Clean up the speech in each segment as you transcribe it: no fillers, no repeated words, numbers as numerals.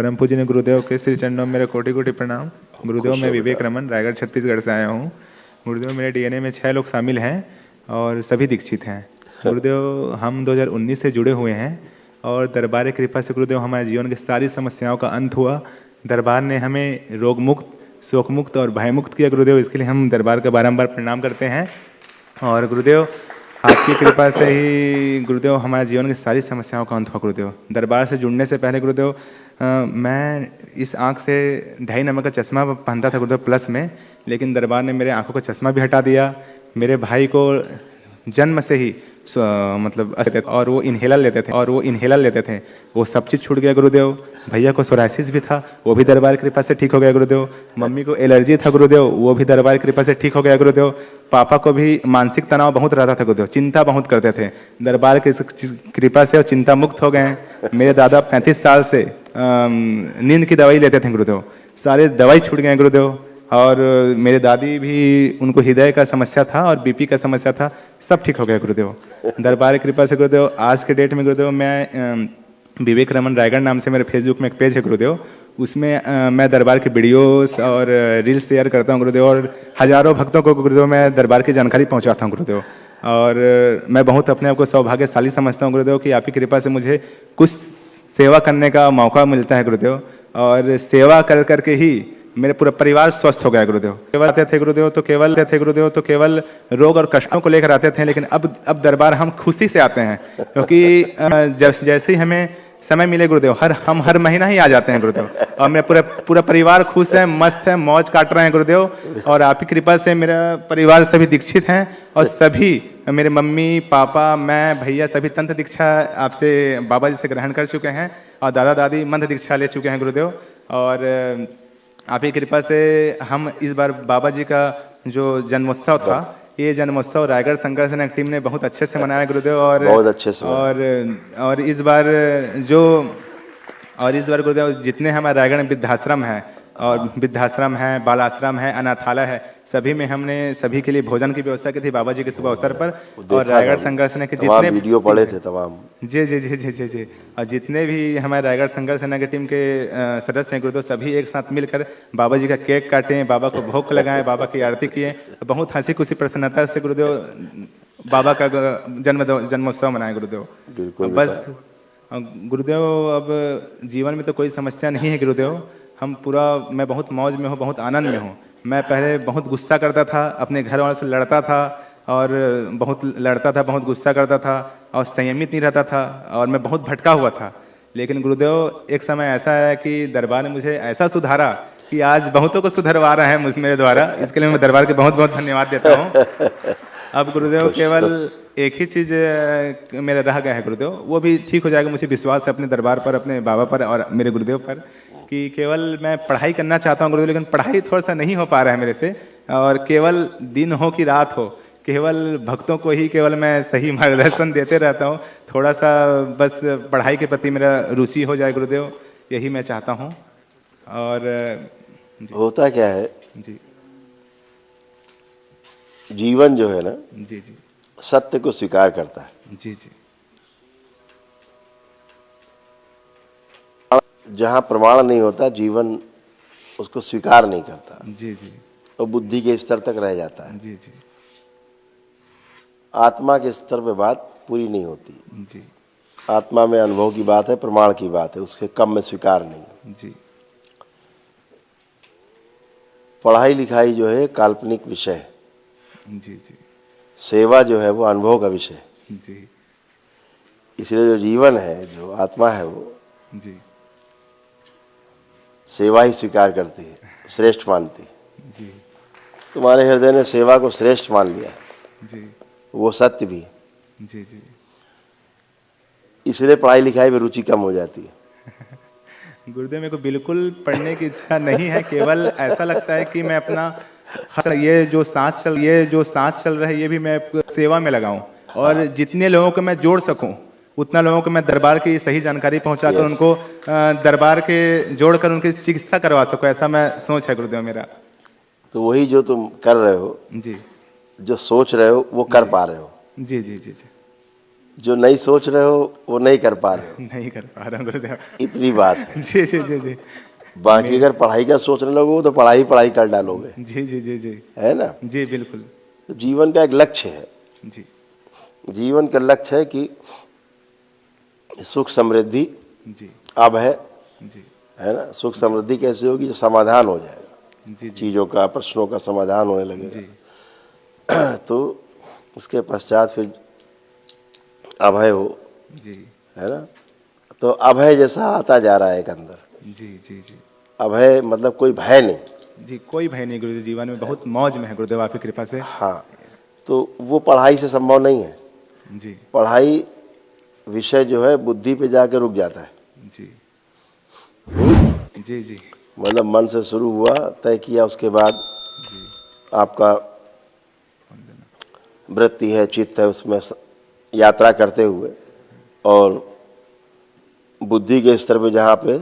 परम पूजनीय गुरुदेव के श्री चरणों में मेरे कोटि कोटि प्रणाम। गुरुदेव मैं विवेक रमन रायगढ़ छत्तीसगढ़ से आया हूँ। गुरुदेव मेरे डीएनए में 6 लोग शामिल हैं और सभी दीक्षित हैं। गुरुदेव हम 2019 से जुड़े हुए हैं और दरबार की कृपा से गुरुदेव हमारे जीवन की सारी समस्याओं का अंत हुआ। दरबार ने हमें रोग मुक्त, शोक मुक्त और भय मुक्त किया गुरुदेव। इसके लिए हम दरबार का बारंबार प्रणाम करते हैं। और गुरुदेव आपकी कृपा से ही गुरुदेव हमारे जीवन की सारी समस्याओं का अंत हुआ गुरुदेव। दरबार से जुड़ने से पहले गुरुदेव मैं इस आँख से 2.5 नंबर का चश्मा पहनता था गुरुदेव प्लस में, लेकिन दरबार ने मेरे आँखों का चश्मा भी हटा दिया। मेरे भाई को जन्म से ही मतलब और वो इन्हेलर लेते थे वो सब चीज़ छूट गया गुरुदेव। भैया को सोराइसिस भी था, वो भी दरबार की कृपा से ठीक हो गया गुरुदेव। मम्मी को एलर्जी था गुरुदेव, वो भी दरबार की कृपा से ठीक हो गया गुरुदेव। पापा को भी मानसिक तनाव बहुत रहता था गुरुदेव, चिंता बहुत करते थे, दरबार की कृपा से और चिंता मुक्त हो गए हैं। मेरे दादा 35 साल से नींद की दवाई लेते थे गुरुदेव, सारे दवाई छूट गए गुरुदेव। और मेरे दादी भी, उनको हृदय का समस्या था और बीपी का समस्या था, सब ठीक हो गया गुरुदेव दरबार की कृपा से गुरुदेव। आज के डेट में गुरुदेव मैं विवेक रमन रायगढ़ नाम से मेरे फेसबुक में एक पेज है गुरुदेव, उसमें मैं दरबार के वीडियोस और रील्स शेयर करता हूँ गुरुदेव और हजारों भक्तों को गुरुदेव मैं दरबार की जानकारी पहुँचाता हूँ गुरुदेव। और मैं बहुत अपने आप को सौभाग्यशाली समझता हूँ गुरुदेव कि आपकी कृपा से मुझे कुछ सेवा करने का मौका मिलता है गुरुदेव। और सेवा कर करके ही मेरे पूरा परिवार स्वस्थ हो गया गुरुदेव। केवल आते थे गुरुदेव तो केवल रोग और कष्टों को लेकर आते थे, लेकिन अब दरबार हम खुशी से आते हैं, क्योंकि जैसे ही हमें समय मिले गुरुदेव हम हर महीना ही आ जाते हैं गुरुदेव। और मेरा पूरा परिवार खुश है, मस्त है, मौज काट रहे हैं गुरुदेव। और आपकी कृपा से मेरा परिवार सभी दीक्षित हैं और सभी मेरे मम्मी पापा मैं भैया सभी तंत्र दीक्षा आपसे बाबा जी से ग्रहण कर चुके हैं और दादा दादी मंत्र दीक्षा ले चुके हैं गुरुदेव। और आपकी कृपा से हम इस बार बाबा जी का जो जन्मोत्सव था, ये जन्मोत्सव रायगढ़ संघर्ष सेना टीम ने बहुत अच्छे से मनाया गुरुदेव। और बहुत अच्छे से और इस बार गुरुदेव जितने हमारे रायगढ़ में वृद्धाश्रम है और वृद्धाश्रम है, बालाश्रम है, अनाथालय है, सभी में हमने सभी के लिए भोजन की व्यवस्था की थी बाबा जी के शुभ अवसर पर। और रायगढ़ संघर्ष सेना के जितने वीडियो पड़े थे तमाम जी और जितने भी हमारे रायगढ़ संघर्ष सेना की टीम के सदस्य हैं गुरुदेव, सभी एक साथ मिलकर बाबा जी का केक काटे, बाबा को भोग लगाए, बाबा की आरती किए, बहुत हंसी खुशी प्रसन्नता से गुरुदेव बाबा का जन्मोत्सव मनाए गुरुदेव। बस गुरुदेव अब जीवन में तो कोई समस्या नहीं है गुरुदेव। मैं बहुत मौज में हूँ, बहुत आनंद में हूँ। मैं पहले बहुत गुस्सा करता था, अपने घर वालों से लड़ता था और बहुत गुस्सा करता था और संयमित नहीं रहता था और मैं बहुत भटका हुआ था। लेकिन गुरुदेव एक समय ऐसा है कि दरबार ने मुझे ऐसा सुधारा कि आज बहुतों को सुधरवा रहा है मेरे द्वारा। इसके लिए मैं दरबार के बहुत बहुत धन्यवाद देता हूँ। अब गुरुदेव केवल एक ही चीज़ मेरा रह गया है गुरुदेव, वो भी ठीक हो जाएगा, मुझे विश्वास है अपने दरबार पर, अपने बाबा पर और मेरे गुरुदेव पर, कि केवल मैं पढ़ाई करना चाहता हूँ गुरुदेव, लेकिन पढ़ाई थोड़ा सा नहीं हो पा रहा है मेरे से। और केवल दिन हो कि रात हो, केवल भक्तों को ही केवल मैं सही मार्गदर्शन देते रहता हूँ। थोड़ा सा बस पढ़ाई के प्रति मेरा रुचि हो जाए गुरुदेव, यही मैं चाहता हूँ। और होता क्या है जी, जीवन जो है ना जी सत्य को स्वीकार करता है। जी जहाँ प्रमाण नहीं होता जीवन उसको स्वीकार नहीं करता जी और बुद्धि के स्तर तक रह जाता है। जी आत्मा के स्तर पे बात पूरी नहीं होती जी आत्मा में अनुभव की बात है, प्रमाण की बात है, उसके कम में स्वीकार नहीं। जी पढ़ाई लिखाई जो है काल्पनिक विषय है, जी सेवा जो है वो अनुभव का विषय है। जी इसलिए जो जीवन है, जो आत्मा है, वो जी सेवा ही स्वीकार करती है, श्रेष्ठ मानती है। जी तुम्हारे हृदय ने सेवा को श्रेष्ठ मान लिया, जी वो सत्य भी है। जी जी इसलिए पढ़ाई लिखाई में रुचि कम हो जाती है। गुरुदेव मेरे को बिल्कुल पढ़ने की इच्छा नहीं है, केवल ऐसा लगता है कि मैं अपना ये जो सांस चल रहा है ये भी मैं सेवा में लगाऊं और जितने लोगों को मैं जोड़ सकूं उतना लोगों को मैं दरबार की सही जानकारी पहुंचाकर उनको दरबार के जोड़कर उनकी चिकित्सा करवा सकूं, ऐसा मैं सोच है गुरुदेव मेरा। तो वही जो तुम कर रहे हो जी, जो सोच रहे हो वो कर पा रहे हो। जी जी जी जी जो नहीं सोच रहे हो वो नहीं कर पा रहे हो, नहीं कर पा रहा हूँ गुरुदेव। इतनी बात है। जी जी जी जी बाकी अगर पढ़ाई का सोचने लगो तो पढ़ाई पढ़ाई कर डालोगे, जी जी जी जी है ना। जी बिल्कुल। तो जीवन का एक लक्ष्य है, जी जीवन का लक्ष्य है कि सुख समृद्धि जी अब है जी ना। सुख समृद्धि कैसे होगी, जो समाधान हो जाएगा, जी जी चीज़ों का, प्रश्नों का समाधान होने लगेगा। जी तो उसके पश्चात फिर अभय हो, जी है ना। तो अभय जैसा आता जा रहा है एक अंदर, जी जी जी अभय मतलब कोई भय नहीं। जी कोई भय नहीं गुरुदेव, जीवन में बहुत मौज में है गुरुदेव आपकी कृपा से। हाँ, तो वो पढ़ाई से संभव नहीं है। जी पढ़ाई विषय जो है बुद्धि पे जाके रुक जाता है। जी जी जी मतलब मन से शुरू हुआ, तय किया, उसके बाद जी आपका वृत्ति है, चित्त है, उसमें यात्रा करते हुए, और बुद्धि के स्तर पे जहाँ पे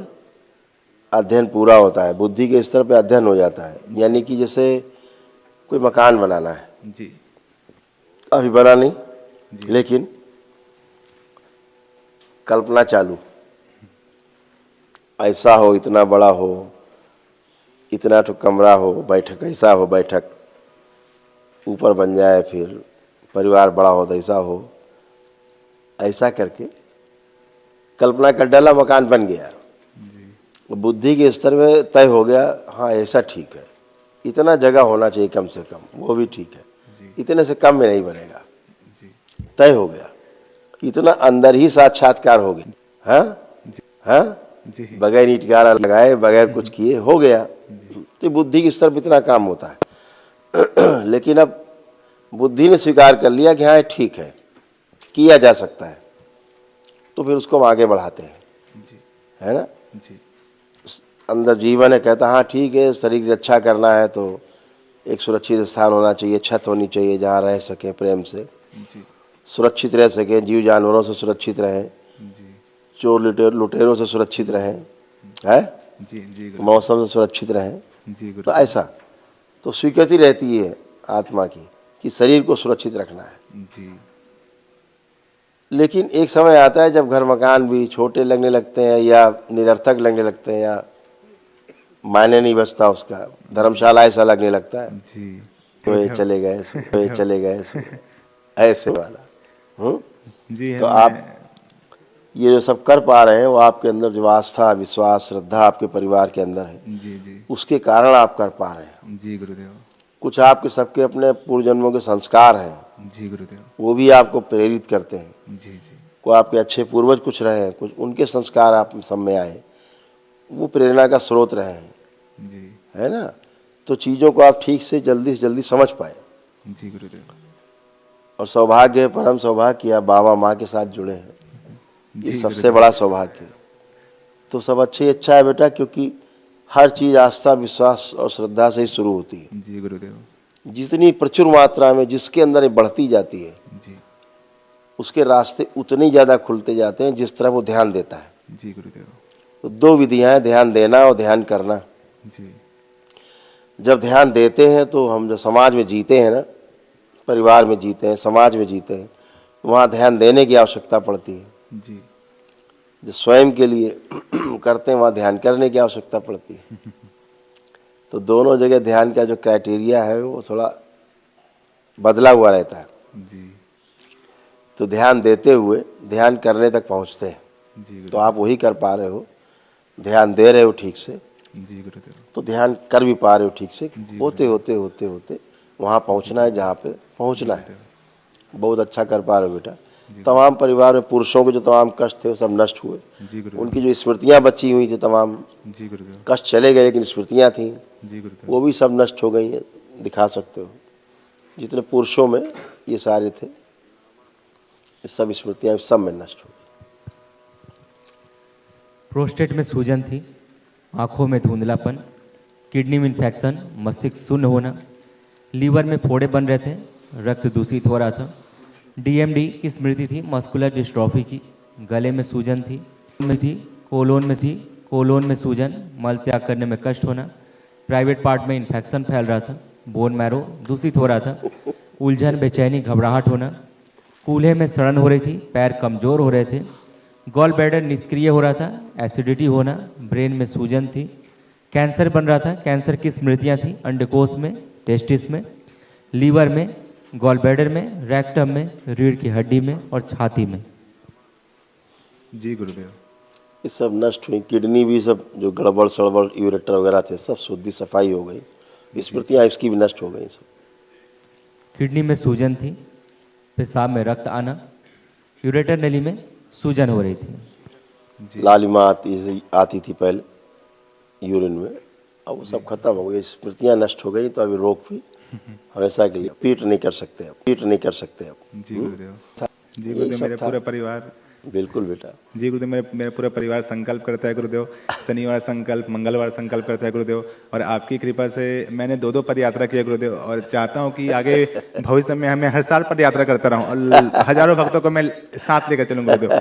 अध्ययन पूरा होता है, बुद्धि के स्तर पे अध्ययन हो जाता है। यानी कि जैसे कोई मकान बनाना है, जी अभी बना नहीं, जी लेकिन कल्पना चालू, ऐसा हो, इतना बड़ा हो, इतना तो कमरा हो, बैठक ऐसा हो, बैठक ऊपर बन जाए, फिर परिवार बड़ा हो तो ऐसा हो, ऐसा करके कल्पना कर डाला, मकान बन गया। बुद्धि के स्तर में तय हो गया, हाँ ऐसा ठीक है, इतना जगह होना चाहिए कम से कम, वो भी ठीक है, इतने से कम में नहीं बनेगा, तय हो गया। इतना अंदर ही साक्षात्कार हो गया, हाँ हाँ, जी बगैर ईंट गारा लगाए, बगैर कुछ किए हो गया। तो बुद्धि के स्तर पर इतना काम होता है। लेकिन अब बुद्धि ने स्वीकार कर लिया कि हाँ ठीक है, किया जा सकता है, तो फिर उसको हम आगे बढ़ाते हैं, जी है ना। जी अंदर जीवन है, कहता हाँ ठीक है, शरीर की रक्षा करना है तो एक सुरक्षित स्थान होना चाहिए, छत होनी चाहिए जहाँ रह सकें प्रेम से, जी सुरक्षित रह सकें, जीव जानवरों से सुरक्षित रहें, जी चोर लुटेरों से सुरक्षित रहें, है, जी जी गुरु मौसम से सुरक्षित रहें। जी गुरु तो ऐसा तो स्वीकृति रहती है आत्मा की कि शरीर को सुरक्षित रखना है। जी लेकिन एक समय आता है जब घर मकान भी छोटे लगने लगते हैं, या निरर्थक लगने लगते हैं, या मायने नहीं बचता उसका, धर्मशाला ऐसा लगने लगता है, जी तो ये चले गए, तो ये चले गए, ऐसे वाला। जी तो मैं आप ये जो सब कर पा रहे हैं, वो आपके अंदर जो आस्था, विश्वास, श्रद्धा आपके परिवार के अंदर है, जी जी उसके कारण आप कर पा रहे हैं। जी गुरुदेव कुछ आपके सबके अपने पूर्व जन्मों के संस्कार हैं, जी गुरुदेव वो भी आपको प्रेरित करते हैं। जी जी को आपके अच्छे पूर्वज कुछ रहे हैं, कुछ उनके संस्कार आप सब में आए, वो प्रेरणा का स्रोत रहे हैं, जी है ना। तो चीज़ों को आप ठीक से जल्दी समझ पाए, जी गुरुदेव और सौभाग्य है, परम सौभाग्य कि आप बाबा माँ के साथ जुड़े हैं, ये जी सबसे गुरुदेव बड़ा सौभाग्य है। तो सब अच्छे ही अच्छा है बेटा, क्योंकि हर चीज़ आस्था, विश्वास और श्रद्धा से ही शुरू होती है। जी गुरुदेव जितनी प्रचुर मात्रा में जिसके अंदर ये बढ़ती जाती है, जी उसके रास्ते उतने ही ज़्यादा खुलते जाते हैं जिस तरह वो ध्यान देता है। जी गुरुदेव तो दो विधियाँ हैं, ध्यान देना और ध्यान करना। जी जब ध्यान देते हैं तो हम जो समाज में जीते हैं ना, परिवार में जीते हैं, समाज में जीते हैं, वहाँ ध्यान देने की आवश्यकता पड़ती है। जी जो स्वयं के लिए करते हैं वहाँ ध्यान करने की आवश्यकता पड़ती है। तो दोनों जगह ध्यान का जो क्राइटेरिया है वो थोड़ा बदला हुआ रहता है। जी तो ध्यान देते हुए ध्यान करने तक पहुँचते हैं। जी तो आप वही कर पा रहे हो, ध्यान दे रहे हो ठीक से, जी गुरुदेव तो ध्यान कर भी पा रहे हो ठीक से। जी, होते होते होते होते वहाँ पहुँचना है जहाँ पे पहुँचना है। बहुत अच्छा कर पा रहे हो बेटा। तमाम परिवार में पुरुषों के जो तमाम कष्ट थे वो सब नष्ट हुए। जी गुरुदेव उनकी जो स्मृतियाँ बची हुई थी, तमाम जी गुरुदेव कष्ट चले गए, लेकिन स्मृतियाँ थीं जी गुरुदेव वो भी सब नष्ट हो गई हैं। दिखा सकते हो जितने पुरुषों में ये सारे थे, ये सब स्मृतियाँ सब में नष्ट हो गई। प्रोस्टेट में सूजन थी, आंखों में धुंधलापन, किडनी में इन्फेक्शन, मस्तिष्क शून्य होना, लीवर में फोड़े बन रहे थे, रक्त दूषित हो रहा था, डीएमडी की स्मृति थी, मस्कुलर डिस्ट्रॉफी की, गले में सूजन थी, कोलोन में सूजन, मल त्याग करने में कष्ट होना, प्राइवेट पार्ट में इन्फेक्शन फैल रहा था, बोन मैरो दूषित हो रहा था, उलझन, बेचैनी, घबराहट होना, कूल्हे में सड़न हो रही थी, पैर कमज़ोर हो रहे थे, गॉल ब्लैडर निष्क्रिय हो रहा था, एसिडिटी होना, ब्रेन में सूजन थी, कैंसर बन रहा था। कैंसर की स्मृतियाँ थी अंडकोश में, टेस्टिस में, लीवर में, गॉल ब्लैडर में, रेक्टम में, रीढ़ की हड्डी में और छाती में। जी गुरुदेव। ये सब नष्ट हुई, किडनी भी सब जो गड़बड़ सड़बड़ यूरेटर वगैरह थे सब शुद्धि सफाई हो गई, स्मृतियाँ इसकी भी नष्ट हो गई सब। किडनी में सूजन थी, पेशाब में रक्त आना, यूरेटर नली में सूजन हो रही थी। लालिमा आती थी पहले यूरिन में, अब वो सब खत्म हो गई, स्मृतियाँ नष्ट हो गई, तो अभी रोग भी हमेशा के लिए पीट नहीं कर सकते अब, पीट नहीं कर सकते अब। जी गुरुदेव। जी गुरुदेव, मेरे पूरा परिवार, बिल्कुल बेटा। जी गुरुदेव, मेरा पूरा परिवार संकल्प करता है गुरुदेव, शनिवार संकल्प, मंगलवार संकल्प करता है गुरुदेव, और आपकी कृपा से मैंने 2-2 पद यात्रा किया गुरुदेव, और चाहता हूँ कि आगे भविष्य में हमें हर साल पद यात्रा करता रहूँ और हजारों भक्तों को मैं साथ लेकर चलूँ गुरुदेव।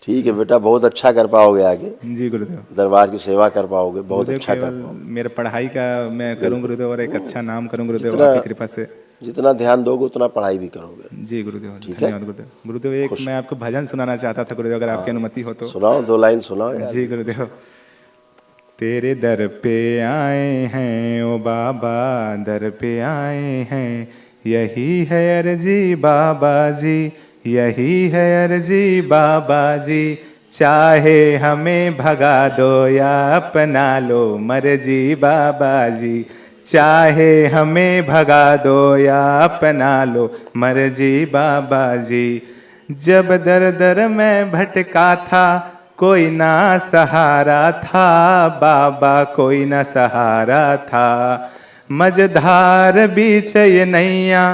ठीक है बेटा, बहुत अच्छा कर पाओगे आगे, जी गुरुदेव। दरबार की सेवा कर पाओगे, बहुत गुरुदेव अच्छा कर केवल पाओगे। मेरे पढ़ाई का मैं करूँ गुरुदेव, और एक अच्छा नाम करूँ गुरुदेव जितना- आपकी कृपा से। जितना ध्यान दोगे उतना पढ़ाई भी करोगे। जी गुरुदेव, ठीक है। धन्यवाद गुरुदेव। गुरुदेव, एक मैं आपको भजन सुनाना चाहता था गुरुदेव, अगर आपकी अनुमति हो तो। सुनाओ, 2 लाइन सुनाओ यार। जी गुरुदेव। तेरे दर पे आए हैं ओ बाबा, दर पे आए हैं, यही है अर्जी बाबा जी, यही है अर्जी बाबा जी, चाहे हमें भगा दो या अपना लो मर्जी बाबा जी, चाहे हमें भगा दो या अपना लो मर्जी बाबा जी। जब दर दर में भटका था, कोई ना सहारा था बाबा, कोई ना सहारा था, मझधार बीच ये नैया,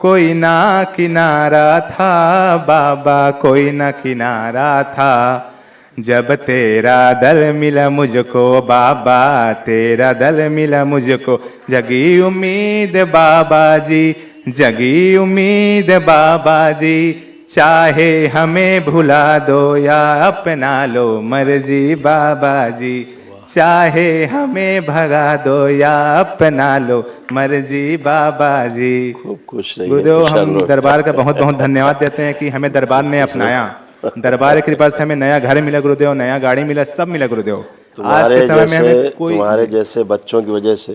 कोई ना किनारा था बाबा, कोई ना किनारा था। जब तेरा दल मिला मुझको बाबा, तेरा दल मिला मुझको, जगी उम्मीद बाबा जी, जगी उम्मीद बाबा जी, चाहे हमें भुला दो या अपना लो मर्जी बाबा जी, चाहे हमें भगा दो या अपना लो मर्जी बाबा जी। खूब खुश रहिए। गुरुदेव, खुश हम रहो। दरबार का बहुत बहुत धन्यवाद देते हैं कि हमें दरबार ने अपनाया, दरबार की कृपा से हमें नया घर मिला गुरुदेव, नया गाड़ी मिला, सब मिला गुरुदेव। आज के समय में हमें कोई तुम्हारे जैसे बच्चों की वजह से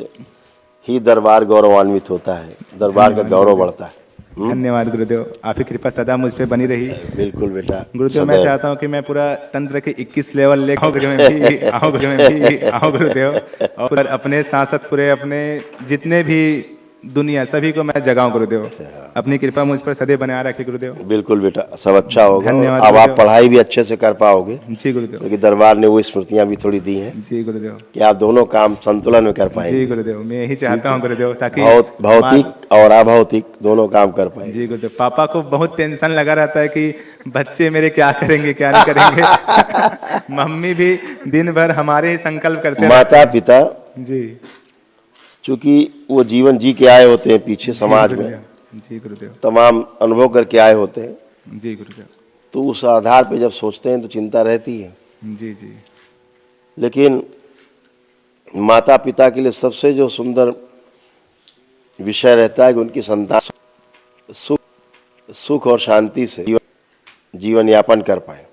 ही दरबार गौरवान्वित होता है, दरबार का गौरव बढ़ता है। धन्यवाद गुरुदेव, आपकी कृपा सदा मुझ पे बनी रही। बिल्कुल बेटा। गुरुदेव, मैं चाहता हूँ कि मैं पूरा तंत्र के 21 लेवल ले आऊँ गुरुदेव, और अपने साथ साथ पूरे अपने जितने भी दुनिया सभी को मैं जगाऊं गुरुदेव, अपनी कृपा मुझ पर सदैव बनाए रखे गुरुदेव। बिल्कुल बेटा, सब अच्छा होगा। धन्यवाद अब आप गुरुदेव। पढ़ाई भी अच्छे से कर पाओगे, जी गुरुदेव। क्योंकि दरबार ने वो स्मृतियां भी थोड़ी दी हैं जी गुरुदेव। कि आप दोनों काम संतुलन में कर जी पाएंगे। गुरुदेव, मैं यही चाहता हूँ गुरुदेव, ताकि भौतिक और अभौतिक दोनों काम कर पाएंगे। जी गुरुदेव, पापा को बहुत टेंशन लगा रहता है कि बच्चे मेरे क्या करेंगे क्या नहीं करेंगे। मम्मी भी दिन भर हमारे ही संकल्प करते माता पिता जी चूंकि वो जीवन जी के आए होते हैं पीछे समाज में, जी गुरुदेव। तमाम अनुभव करके आए होते हैं, जी गुरुदेव। तो उस आधार पे जब सोचते हैं तो चिंता रहती है। जी जी। लेकिन माता पिता के लिए सबसे जो सुंदर विषय रहता है कि उनकी संतान सुख और शांति से जीवन यापन कर पाए।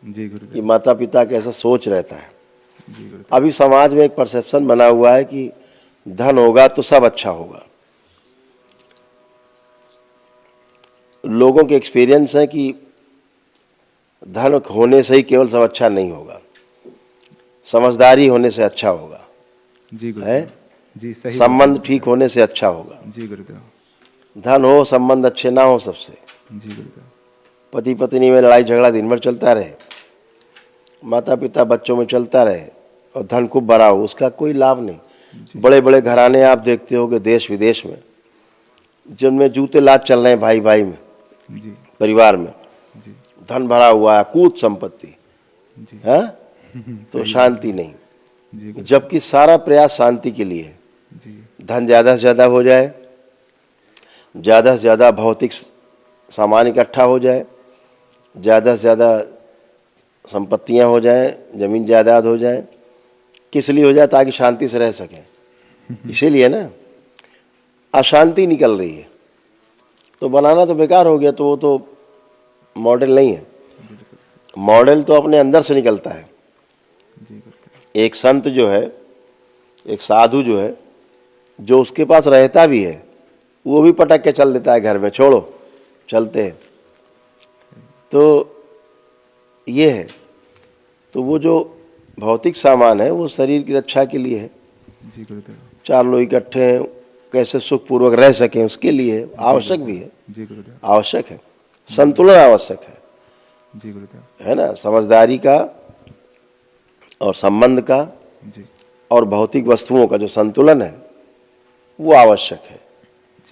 जी गुरुदेव। ये माता पिता का ऐसा सोच रहता है। जी गुरुदेव। अभी समाज में एक परसेप्शन बना हुआ है कि धन होगा तो सब अच्छा होगा। लोगों के एक्सपीरियंस है कि धन होने से ही केवल सब अच्छा नहीं होगा, समझदारी होने से अच्छा होगा, जी है गुरुदेव। जी सही। संबंध ठीक होने से अच्छा होगा। जी गुरुदेव। धन हो, संबंध अच्छे ना हो सबसे, जी गुरुदेव। पति पत्नी में लड़ाई झगड़ा दिन भर चलता रहे, माता पिता बच्चों में चलता रहे और धन खूब बड़ा हो, उसका कोई लाभ नहीं। बड़े बड़े घराने आप देखते होगे देश विदेश में, जिनमें जूते लात चल रहे हैं भाई भाई में, जी परिवार में, जी धन भरा हुआ है, कूद संपत्ति जी। है, तो शांति नहीं। जी गुरुदेव। जबकि सारा प्रयास शांति के लिए है। जी धन ज़्यादा से ज़्यादा हो जाए, ज़्यादा से ज़्यादा भौतिक सामान इकट्ठा हो जाए, ज़्यादा से ज़्यादा संपत्तियां हो जाए, जमीन जायदाद हो जाए। किस लिए हो जाए? ताकि शांति से रह सकें। इसीलिए ना अशांति निकल रही है, तो बनाना तो बेकार हो गया, तो वो तो मॉडल नहीं है। मॉडल तो अपने अंदर से निकलता है। एक संत जो है, एक साधु जो है, जो उसके पास रहता भी है, वो भी पटक के चल देता है घर में, छोड़ो चलते हैं। तो ये है। तो वो जो भौतिक सामान है वो शरीर की रक्षा के लिए है। जी गुरुदेव। चार लोग इकट्ठे हैं, कैसे सुखपूर्वक रह सकें उसके लिए आवश्यक भी है। जी गुरुदेव। आवश्यक है, संतुलन आवश्यक है। जी गुरुदेव। है ना, समझदारी का और संबंध का जी। और भौतिक वस्तुओं का जो संतुलन है वो आवश्यक है।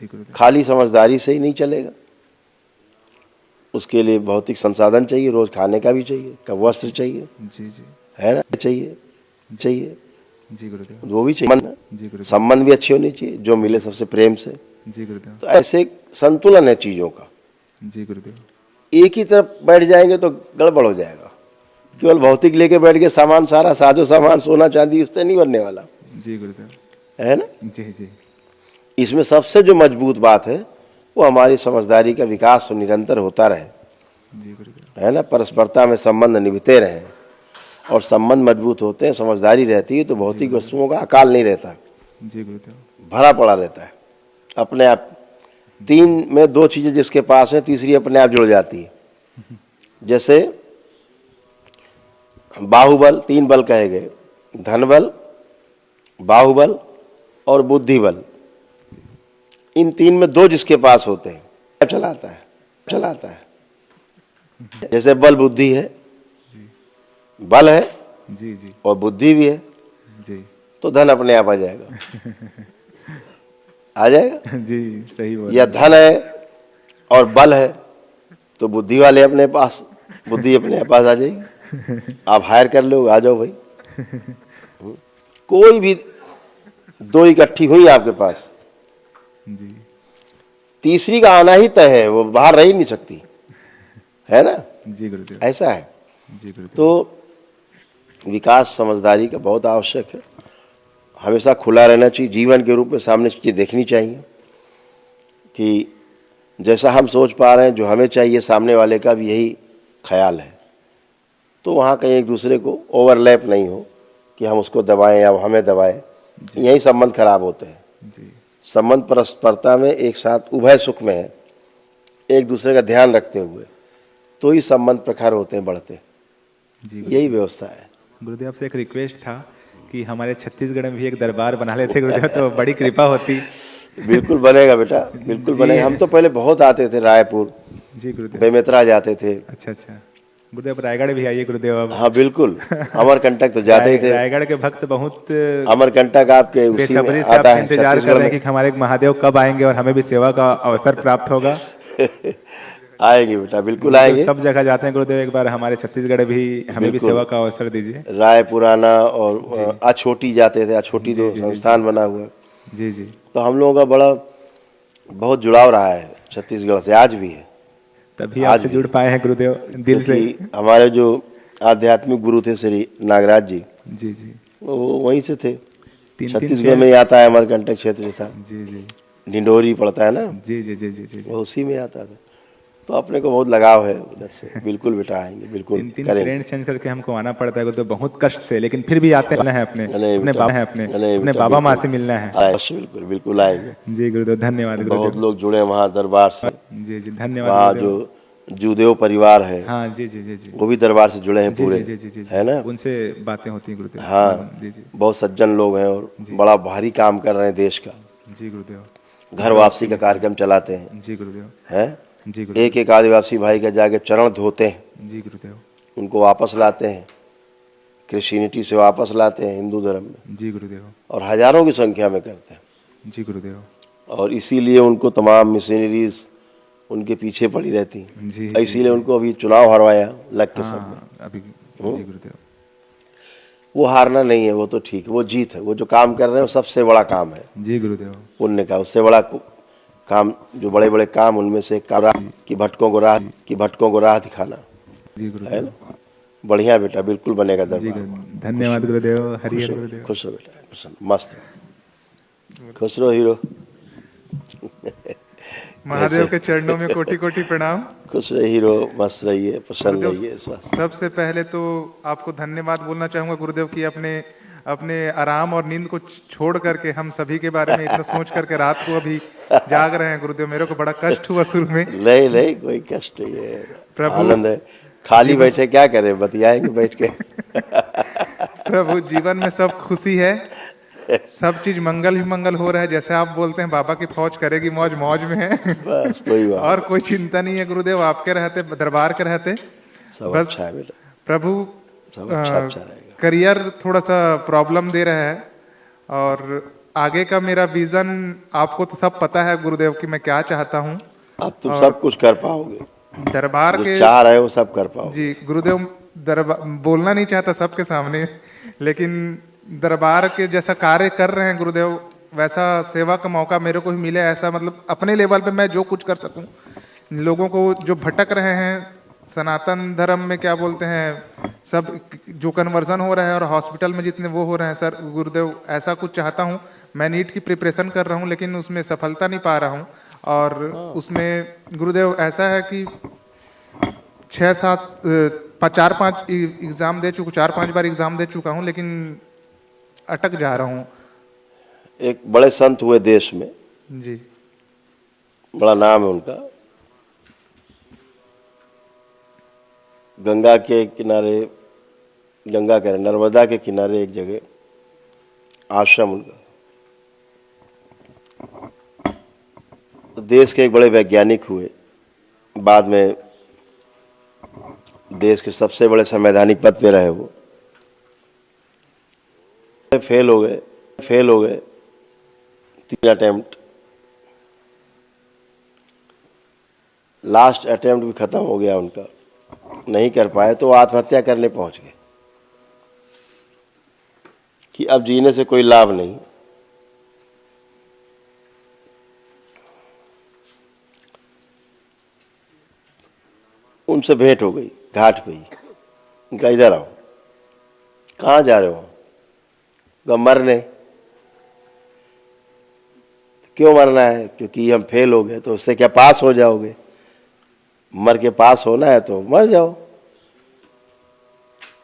जी गुरुदेव। खाली समझदारी से ही नहीं चलेगा, उसके लिए भौतिक संसाधन चाहिए, रोज खाने का भी चाहिए, कब वस्त्र चाहिए, जी जी। है ना, चाहिए। जी गुरुदेव। वो भी चाहिए, जी गुरुदेव। संबंध भी अच्छे होने चाहिए, जो मिले सबसे प्रेम से। जी गुरुदेव। तो ऐसे संतुलन है चीजों का। जी गुरुदेव। एक ही तरफ बैठ जाएंगे तो गड़बड़ हो जाएगा। केवल भौतिक लेके बैठ के सामान, सारा साजो सामान, सोना चांदी, उससे नहीं बनने वाला। जी गुरुदेव। है ना। जी जी। इसमें सबसे जो मजबूत बात है वो हमारी समझदारी का विकास निरंतर होता रहे। जी गुरुदेव। है ना, परस्परता में संबंध निभते रहे, और संबंध मजबूत होते हैं, समझदारी रहती है, तो भौतिक वस्तुओं का अकाल नहीं रहता, जी गुरुदेव। भरा पड़ा रहता है अपने आप। 3 में 2 चीजें जिसके पास है, तीसरी अपने आप जुड़ जाती है। जैसे बाहुबल, 3 बल कहे गए, धन बल, बाहुबल और बुद्धि बल। इन 3 में 2 जिसके पास होते हैं चलाता है। जैसे बल बुद्धि है, बल है जी जी। और बुद्धि भी है, जी। तो धन अपने आप आ जाएगा। आ जाएगा। जी सही बोल। या धन है और बल है तो बुद्धि वाले अपने पास, बुद्धि अपने पास आ जाएगी। आप हायर कर लो, आ जाओ भाई। कोई भी 2 इकट्ठी हुई आपके पास, जी। तीसरी का आना ही तय है, वो बाहर रह ही नहीं सकती। है ना। जी गुरुदेव। ऐसा है। जी गुरुदेव। तो विकास समझदारी का बहुत आवश्यक है। हमेशा खुला रहना चाहिए, जीवन के रूप में सामने चीज़ें देखनी चाहिए कि जैसा हम सोच पा रहे हैं, जो हमें चाहिए, सामने वाले का भी यही ख्याल है। तो वहाँ कहीं एक दूसरे को ओवरलैप नहीं हो कि हम उसको दबाएं या वो हमें दबाएं, यही संबंध खराब होते हैं। जी। संबंध परस्परता में एक साथ उभय सुख में है, एक दूसरे का ध्यान रखते हुए, तो ही संबंध प्रखर होते हैं, बढ़ते हैं। जी यही व्यवस्था है। गुरुदेव से एक रिक्वेस्ट था कि हमारे छत्तीसगढ़ में भी एक दरबार बना लेते गुरुदेव, तो बड़ी कृपा होती। बिल्कुल बनेगा बेटा, बिल्कुल बनेगा। हम तो पहले बहुत आते थे रायपुर, जी गुरुदेव। बेमेतरा जाते थे। अच्छा अच्छा। गुरुदेव रायगढ़ भी आइए गुरुदेव अब। हाँ बिल्कुल, अमरकंटक तो जाते ही थे। रायगढ़ के भक्त बहुत अमरकंटक आपके उसी में बेसब्री से आता आपका है, इंतजार कर छत्तीसगढ़ रहे हैं में। कि हमारे महादेव कब आएंगे और हमें भी सेवा का अवसर प्राप्त होगा। आएंगे बेटा, बिल्कुल आएंगे। सब जगह जाते हैं गुरुदेव, एक बार हमारे छत्तीसगढ़ भी हमें भी बिल्कुल। सेवा का अवसर दीजिए। राय पुराना और अछोटी जाते थे, अछोटी तो संस्थान बना हुआ है। जी जी। तो हम लोगों का बहुत जुड़ाव रहा है छत्तीसगढ़ से, आज भी है। तभी आपसे जुड़ पाए हैं गुरुदेव दिल से। क्योंकि हमारे जो आध्यात्मिक गुरु थे श्री नागराज जी, जी जी। वो वहीं से थे। 3-3 छत्तीसगढ़ में ही आता है, अमरकंटक क्षेत्र था, जी जी। ढिंडोरी पड़ता है ना, जी जी जी जी जी। वो उसी में आता था। तो अपने को बहुत लगाव है उधर से। बिल्कुल बेटा आएंगे, बिल्कुल 3 करेंगे। ट्रेन चेंज करके हमको आना पड़ता है गुरुदेव, बहुत कष्ट से, लेकिन फिर भी आते हैं। अपने नहीं अपने बेटा, बाबा है अपने नहीं अपने बेटा, बाबा माँ बिल्कुल। से मिलना है। अवश्य, बिल्कुल बिल्कुल आएंगे। जी गुरुदेव धन्यवाद बहुत गुरुदेव। लोग जुड़े वहाँ दरबार से। जी जी धन्यवाद वहाँ गुरुदेव। जो जूदेव परिवार है, हाँ जी जी जी जी। वो भी दरबार से जुड़े हैं जी पूरे। जी जी जी जी। है ना। उनसे बातें होती हैं गुरुदेव। हाँ, जी जी। बहुत सज्जन लोग हैं और बड़ा भारी काम कर रहे हैं देश का। जी गुरुदेव। घर वापसी का कार्यक्रम चलाते हैं। जी गुरुदेव। हैं, जी गुरुदेव। एक एक आदिवासी भाई का जाके चरण धोते हैं, जी गुरुदेव। उनको वापस लाते हैं, क्रिश्चियनिटी से वापस लाते हैं हिंदू धर्म में, जी गुरुदेव। और हजारों की संख्या में करते हैं। जी गुरुदेव। और इसीलिए उनको तमाम मिशनरीज उनके पीछे पड़ी रहती हैं। जी इसीलिए उनको अभी चुनाव हरवाया लग के सब में। हाँ अभी। जी गुरुदेव। वो हारना नहीं है, वो तो ठीक है, वो जीत है। वो जो काम कर रहे हैं वो सबसे बड़ा काम है जी गुरुदेव। पुण्य का। उससे बड़ा काम, जो बड़े बड़े काम, उनमें से एक काम कि भटकों को राह दिखाना। जी है गुरुदेव। ना। बढ़िया बेटा, बिल्कुल बनेगा जी दरबार। गुरुदेव। धन्यवाद गुरुदेव। हरिहर गुरुदेव। खुश रहो बेटा, प्रसन्न, मस्त, खुश रहो हीरो। महादेव के चरणों में कोटि कोटि प्रणाम। खुश रहिए हीरो, मस्त रहिए, प्रसन्न गुरुदेव, रहिए, स्वस्थ। सबसे पहले तो आपको धन्यवाद बोलना चाहूंगा गुरुदेव की अपने अपने आराम और नींद को छोड़ करके हम सभी के बारे में इतना सोच करके रात को अभी जाग रहे हैं गुरुदेव। मेरे को बड़ा कष्ट हुआ शुरू में। नहीं नहीं, कोई कष्ट नहीं है, प्रभु, आनंद है। खाली बैठे क्या करें, बतियाएंगे बैठ के। प्रभु, जीवन में सब खुशी है, सब चीज मंगल ही मंगल हो रहा है। जैसे आप बोलते हैं बाबा की फौज करेगी मौज, मौज में है। बस कोई बात और कोई चिंता नहीं है गुरुदेव, आपके रहते, दरबार के रहते सब बस अच्छा है बेटा, प्रभु। सब अच्छा रहेगा। करियर थोड़ा सा प्रॉब्लम दे रहा है और आगे का मेरा विजन आपको तो सब पता है गुरुदेव कि मैं क्या चाहता हूँ। अब तुम सब कुछ कर पाओगे, दरबार जो के चाह रहे हो सब कर पाओगे। जी गुरुदेव, दरबार बोलना नहीं चाहता सबके सामने, लेकिन दरबार के जैसा कार्य कर रहे हैं गुरुदेव, वैसा सेवा का मौका मेरे को भी मिले। ऐसा मतलब अपने लेवल पे मैं जो कुछ कर सकूं, लोगों को जो भटक रहे हैं सनातन धर्म में, क्या बोलते हैं, सब जो कन्वर्जन हो रहा है और हॉस्पिटल में जितने वो हो रहे हैं सर गुरुदेव, ऐसा कुछ चाहता हूँ। मैं नीट की प्रिपरेशन कर रहा हूँ लेकिन उसमें सफलता नहीं पा रहा हूँ। और उसमें गुरुदेव ऐसा है कि 4-5 एग्जाम दे चुका, 4-5 बार एग्जाम दे चुका हूँ लेकिन अटक जा रहा हूँ। एक बड़े संत हुए देश में जी, बड़ा नाम है उनका, गंगा के किनारे, गंगा कह रहे नर्मदा के किनारे एक जगह आश्रम उनका। तो देश के एक बड़े वैज्ञानिक हुए, बाद में देश के सबसे बड़े संवैधानिक पद पे रहे वो। फेल हो गए 3 अटेम्प्ट, लास्ट अटेम्प्ट भी खत्म हो गया उनका, नहीं कर पाए तो आत्महत्या करने पहुंच गए कि अब जीने से कोई लाभ नहीं। उनसे भेंट हो गई घाट पे ही। उनका इधर आओ, कहाँ जा रहे हो? मरने। क्यों मरना है? क्योंकि हम फेल हो गए। तो उससे क्या पास हो जाओगे? मर के पास होना है तो मर जाओ।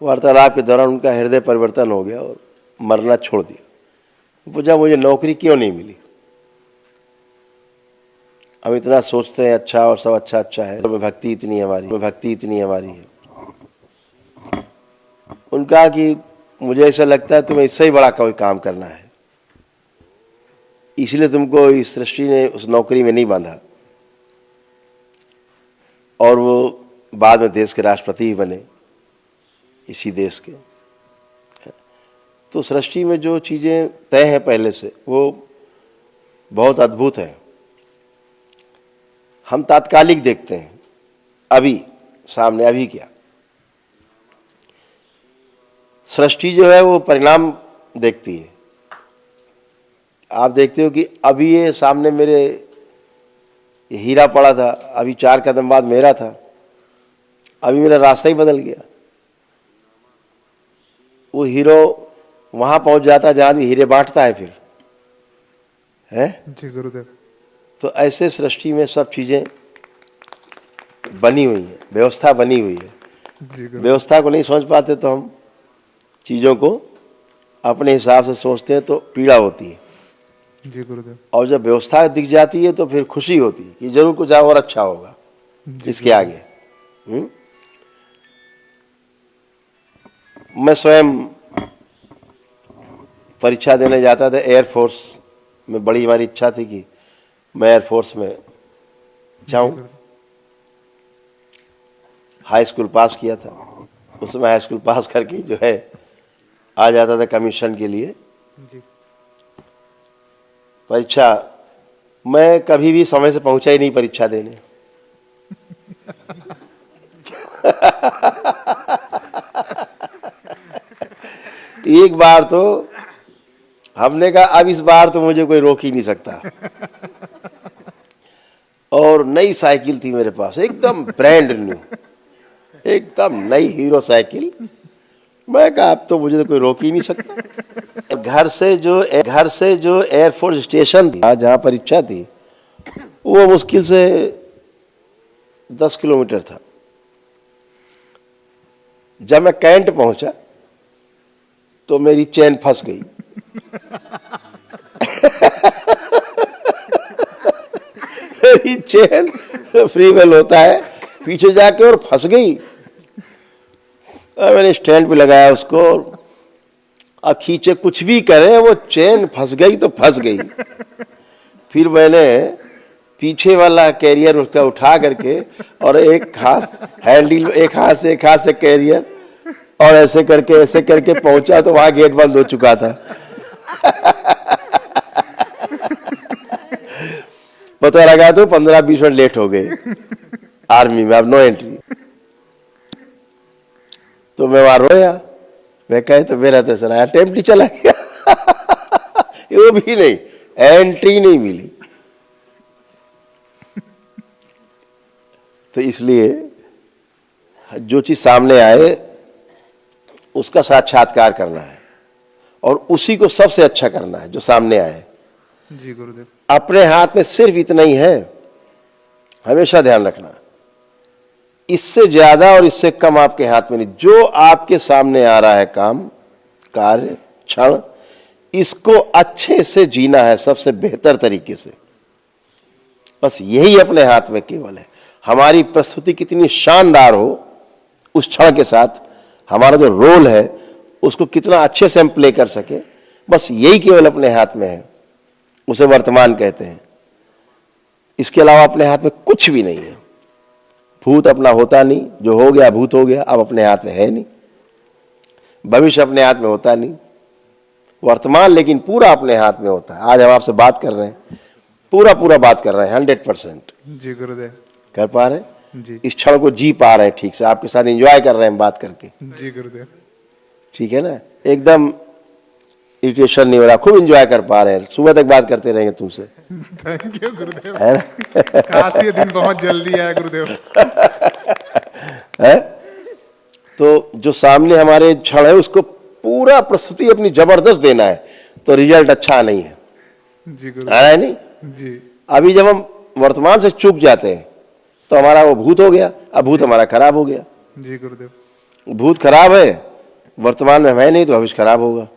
वार्तालाप के दौरान उनका हृदय परिवर्तन हो गया और मरना छोड़ दिया। पूछा मुझे नौकरी क्यों नहीं मिली? हम इतना सोचते हैं अच्छा और सब अच्छा अच्छा है, तो भक्ति इतनी हमारी है। उनका कि मुझे ऐसा लगता है तुम्हें इससे ही बड़ा कोई काम करना है, इसलिए तुमको इस सृष्टि ने उस नौकरी में नहीं बांधा। और वो बाद में देश के राष्ट्रपति ही बने, इसी देश के। तो सृष्टि में जो चीज़ें तय हैं पहले से, वो बहुत अद्भुत है। हम तात्कालिक देखते हैं, अभी सामने, अभी क्या। सृष्टि जो है वो परिणाम देखती है। आप देखते हो कि अभी ये सामने मेरे ये हीरा पड़ा था, अभी 4 कदम बाद मेरा था, अभी मेरा रास्ता ही बदल गया। वो हीरो वहां पहुंच जाता जहां भी हीरे बांटता है फिर, है जी गुरुदेव। तो ऐसे सृष्टि में सब चीजें बनी हुई है, व्यवस्था बनी हुई है। जी गुरुदेव। व्यवस्था को नहीं समझ पाते तो हम चीजों को अपने हिसाब से सोचते हैं तो पीड़ा होती है। जी गुरुदेव। और जब व्यवस्था दिख जाती है तो फिर खुशी होती है कि जरूर कुछ और अच्छा होगा इसके आगे। मैं स्वयं परीक्षा देने जाता था एयरफोर्स में, बड़ी हमारी इच्छा थी कि मैं एयरफोर्स में जाऊं। हाई स्कूल पास किया था, उसमें हाई स्कूल पास करके जो है आ जाता था कमीशन के लिए। परीक्षा मैं कभी भी समय से पहुंचा ही नहीं परीक्षा देने। एक बार तो हमने कहा अब इस बार तो मुझे कोई रोक ही नहीं सकता। और नई साइकिल थी मेरे पास, एकदम ब्रांड न्यू, एकदम नई हीरो साइकिल। मैं कहा अब तो मुझे तो कोई रोक ही नहीं सकता। घर से जो एयरफोर्स स्टेशन था जहाँ परीक्षा थी, वो मुश्किल से 10 किलोमीटर था। जब मैं कैंट पहुंचा तो मेरी चेन फंस गई। मेरी चेन फ्रीवेल होता है, पीछे जाके और फंस गई। और मैंने स्टैंड पे लगाया उसको, और खींचे कुछ भी करे, वो चेन फंस गई तो फंस गई। फिर मैंने पीछे वाला कैरियर उसका उठा करके, और एक हाथ हैंडल, एक हाथ से कैरियर, और ऐसे करके पहुंचा तो वहां गेट बंद हो चुका था। पता लगा तो 15-20 मिनट लेट हो गए आर्मी में, अब नो एंट्री। तो मैं वहां रोया, मैं कहे तो मेरा तो सर अटेम्प्ट ही चला गया। वो भी नहीं, एंट्री नहीं मिली। तो इसलिए जो चीज सामने आए उसका साक्षात्कार करना है, और उसी को सबसे अच्छा करना है जो सामने आए। जी गुरुदेव। अपने हाथ में सिर्फ इतना ही है, हमेशा ध्यान रखना। इससे ज्यादा और इससे कम आपके हाथ में नहीं। जो आपके सामने आ रहा है काम, कार्य, क्षण, इसको अच्छे से जीना है सबसे बेहतर तरीके से। बस यही अपने हाथ में केवल है। हमारी प्रस्तुति कितनी शानदार हो, उस क्षण के साथ हमारा जो रोल है उसको कितना अच्छे से हम प्ले कर सके, बस यही केवल अपने हाथ में है। उसे वर्तमान कहते हैं। इसके अलावा अपने हाथ में कुछ भी नहीं है। भूत अपना होता नहीं, जो हो गया भूत हो गया, अब अपने हाथ में है नहीं। भविष्य अपने हाथ में होता नहीं। वर्तमान लेकिन पूरा अपने हाथ में होता है। आज हम आपसे बात कर रहे हैं, पूरा बात कर रहे हैं 100%। जी गुरुदेव। कर पा रहे हैं जी। इस क्षण को, जी पा रहे हैं ठीक से, आपके साथ एंजॉय कर रहे हैं बात करके। जी गुरुदेव। ठीक है ना, एकदम इरिटेशन नहीं हो रहा, खूब एंजॉय कर पा रहे हैं। सुबह तक बात करते रहेंगे तुमसे। थैंक यू गुरुदेव। है ना? काश ये दिन बहुत जल्दी आया गुरुदेव। है? तो जो सामने हमारे क्षण है उसको पूरा प्रस्तुति अपनी जबरदस्त देना है, तो रिजल्ट अच्छा नहीं है। जी आ गुरुदेव। रहा है नहीं? जी। अभी जब हम वर्तमान से चूक जाते हैं तो हमारा वो भूत हो गया, अब भूत हमारा खराब हो गया। जी गुरुदेव। भूत खराब है, वर्तमान में है नहीं, तो भविष्य खराब होगा।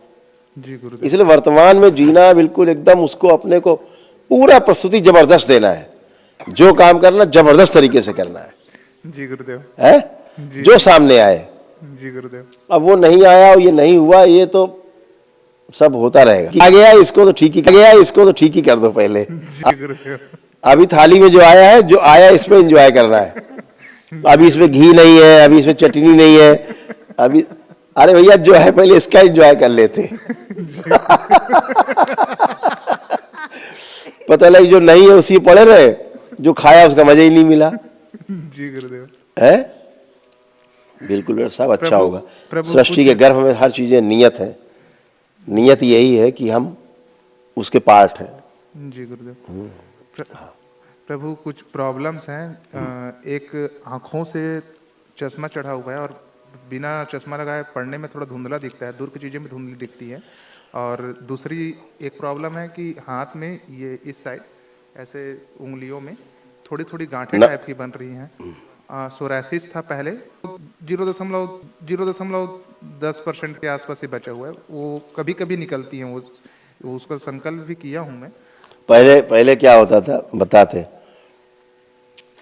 जी गुरुदेव। इसलिए वर्तमान में जीना बिल्कुल एकदम, उसको अपने को पूरा प्रस्तुति जबरदस्त देना है। जो काम करना जबरदस्त तरीके से करना है। जी गुरुदेव। है? जी। जो सामने आए। जी गुरुदेव। अब वो नहीं आया और ये नहीं हुआ, ये तो सब होता रहेगा। आ गया इसको तो ठीक ही, आ गया इसको तो ठीक ही कर दो पहले। जी गुरुदेव। अभी थाली में जो आया है, जो आया इसमें एंजॉय करना है। अभी इसमें घी नहीं है, अभी इसमें चटनी नहीं है, अभी अरे भैया जो है पहले इसका एंजॉय कर लेते। पता लगे जो नहीं है उसी पड़े रहे, जो खाया उसका मजा ही नहीं मिला। जी गुरुदेव। है? बिल्कुल सब अच्छा प्रभु- होगा। प्रभु सृष्टि के गर्भ में हर चीजें नियत है। नियत यही है कि हम उसके पार्ट हैं। जी गुरुदेव। प्रभु कुछ प्रॉब्लम्स हैं। एक आंखों से चश्मा चढ़ा हुआ है, और बिना चश्मा लगाए पढ़ने में थोड़ा धुंधला दिखता है, दूर की चीज़ें में धुंधली दिखती है। और दूसरी एक प्रॉब्लम है कि हाथ में ये इस साइड ऐसे उंगलियों में थोड़ी थोड़ी गांठें टाइप की बन रही हैं। सोरासिस था पहले, 0.10% के आसपास ही बचा हुआ है। वो कभी कभी निकलती हैं, वो उसका संकल्प भी किया हूँ मैं। पहले क्या होता था बताते,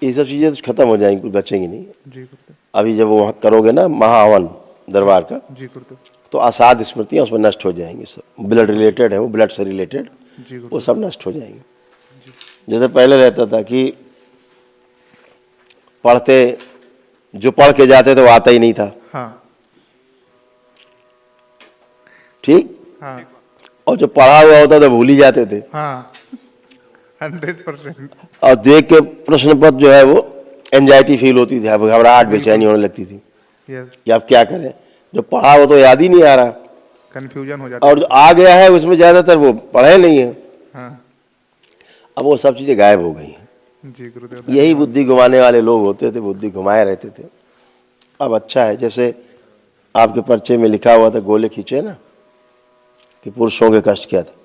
ये सब चीजें तो खत्म हो जाएंगी, कुछ बचेंगी नहीं। जी गुरुदेव। अभी जब वहां करोगे ना महाहवन दरबार का, जी गुरुदेव। तो असाध स्मृतियां उसमें नष्ट हो जाएंगी। सब ब्लड रिलेटेड है, वो ब्लड से रिलेटेड, जी वो गुरुदेव। सब नष्ट हो जाएंगे। जैसे पहले रहता था कि पढ़ते, जो पढ़ के जाते थे वो आता ही नहीं था। हाँ ठीक? हाँ और जो पढ़ा हुआ होता था भूल ही जाते थे। हाँ 100%। और देख के प्रश्न पत्र जो है वो एंजाइटी फील होती थी, घबराहट बेचैनी होने लगती थी यस, कि अब क्या करें। जो पढ़ा हो तो याद ही नहीं आ रहा, कंफ्यूजन हो जाता और जो आ गया है उसमें ज्यादातर वो पढ़े नहीं है। हाँ अब वो सब चीजें गायब हो गई हैं। जी गुरुदेव। यही बुद्धि घुमाने वाले लोग होते थे, बुद्धि घुमाए रहते थे। अब अच्छा है, जैसे आपके पर्चे में लिखा हुआ था, गोले खींचे ना, कि पुरुषों के कष्ट क्या था।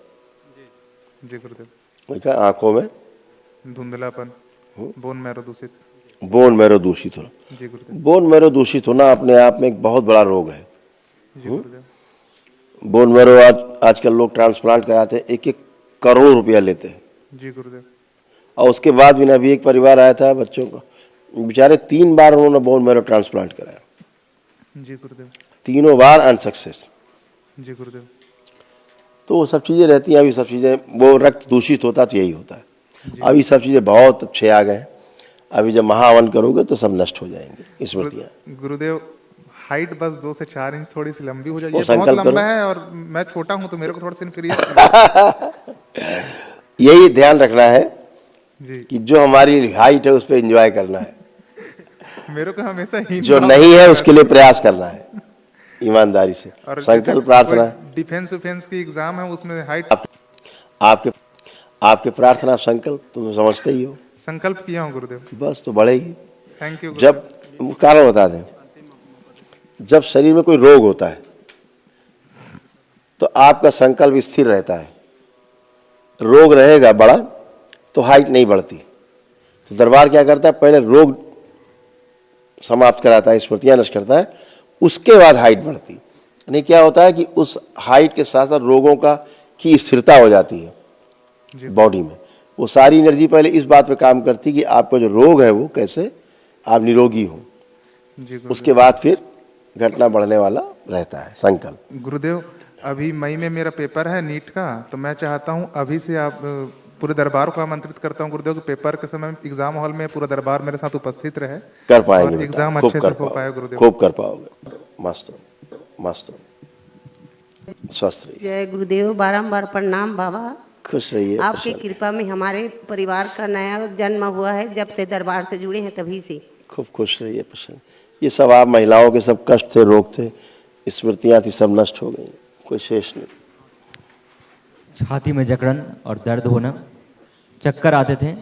जी गुरुदेव। लिखा आंखों में धुंधलापन, बोन मैरो दूषित। बोन मैरो दूषित होना। जी गुरुदेव। बोन मैरो दूषित होना अपने आप में एक बहुत बड़ा रोग है। जी गुरुदेव। बोन मैरो आजकल लोग ट्रांसप्लांट कराते हैं, 1-1 करोड़ रुपया लेते हैं। जी गुरुदेव। और उसके बाद भी ना, अभी एक परिवार आया था बच्चों का, बेचारे 3 बार उन्होंने बोन मैरो ट्रांसप्लांट कराया, जी गुरुदेव। तीनों बार अनसक्सेस। जी गुरुदेव। तो वो सब चीज़ें रहती हैं। अभी सब चीज़ें, वो रक्त दूषित होता तो यही होता है। अभी सब चीज़ें बहुत अच्छे आ गए हैं। अभी जब महावन करोगे तो सब नष्ट हो जाएंगे स्मृतियाँ। गुरुदेव, हाइट बस 2 से 4 इंच थोड़ी सी लंबी हो जाए। वो ये बहुत संकल्प लंबा करो। है और मैं छोटा हूँ तो मेरे को थोड़ा सा इनफीरियर। यही ध्यान रखना है जी। कि जो हमारी हाइट है उस पर एंजॉय करना है, मेरे को हमेशा ही जो नहीं है उसके लिए प्रयास करना है ईमानदारी से। और संकल्प प्रार्थना। डिफेंस विफेंस की एग्जाम है, उसमें हाइट। आपके प्रार्थना संकल्प तुम समझते ही हो। संकल्प किया हूँ गुरुदेव। बस तो बढ़ेगी। Thank you. जब कारण बता दें, जब शरीर में कोई रोग होता है तो आपका संकल्प स्थिर रहता है। रोग रहेगा बड़ा तो हाइट नहीं बढ़ती। तो दरबार क्या करता है, पहले रोग समाप्त कराता है, स्मृतियां नष्ट करता है, उसके बाद हाइट बढ़ती। यानी क्या होता है कि उस हाइट के साथ साथ रोगों की स्थिरता हो जाती है बॉडी में। वो सारी एनर्जी पहले इस बात पे काम करती कि आपका जो रोग है वो कैसे आप निरोगी हो। उसके बाद फिर घटना बढ़ने वाला रहता है संकल्प। गुरुदेव, अभी मई में मेरा पेपर है नीट का, तो मैं चाहता हूँ अभी से आप पूरे दरबार को आमंत्रित करता हूँ गुरुदेव कि पेपर के समय एग्जाम हॉल में पूरा दरबार मेरे साथ उपस्थित रहे। कर पाएंगे और बेटा, एग्जाम खूब अच्छे कर से हो पाए पाओगे, गुरुदेव। खूब कर पाओगे। मस्त मस्त, स्वस्थ रहिए, जय गुरुदेव। बारंबार प्रणाम बाबा। खुश रहिए। आपकी कृपा में हमारे परिवार का नया जन्म हुआ है, जब से दरबार से जुड़े हैं तभी से। खूब खुश रहिए, प्रसन्न। ये सब आप महिलाओं के सब कष्ट थे, रोग थे, स्मृतियां थी, सब नष्ट हो गई, कोई शेष नहीं। छाती में जकड़न और दर्द होना, चक्कर आते थे,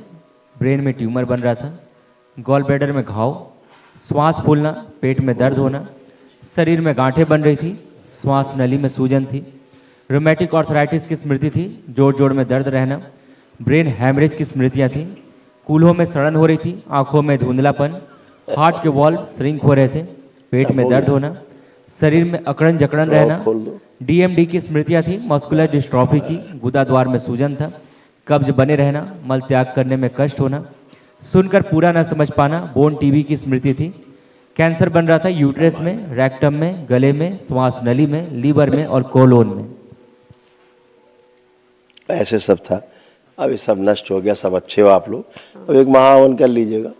ब्रेन में ट्यूमर बन रहा था, गॉल ब्लैडर में घाव, श्वास फूलना, पेट में दर्द होना, शरीर में गांठें बन रही थी, श्वास नली में सूजन थी, रोमेटिक आर्थराइटिस की स्मृति थी, जोड़ जोड़ में दर्द रहना, ब्रेन हैमरेज की स्मृतियाँ थी, कूल्हों में सड़न हो रही थी, आंखों में धुंधलापन, हार्ट के वॉल्व श्रिंक हो रहे थे, पेट में दर्द होना, शरीर में अकड़न जकड़न रहना, डीएमडी की स्मृतियाँ थी, मस्कुलर डिस्ट्रॉफी की, गुदा द्वार में सूजन था, कब्ज बने रहना, मल त्याग करने में कष्ट होना, सुनकर पूरा न समझ पाना, बोन टीबी की स्मृति थी, कैंसर बन रहा था यूट्रस में, रेक्टम में, गले में, श्वास नली में, लीवर में और कोलोन में। ऐसे सब था। अब ये सब नष्ट हो गया, सब अच्छे हो आप लोग। अब एक महावन कर लीजिएगा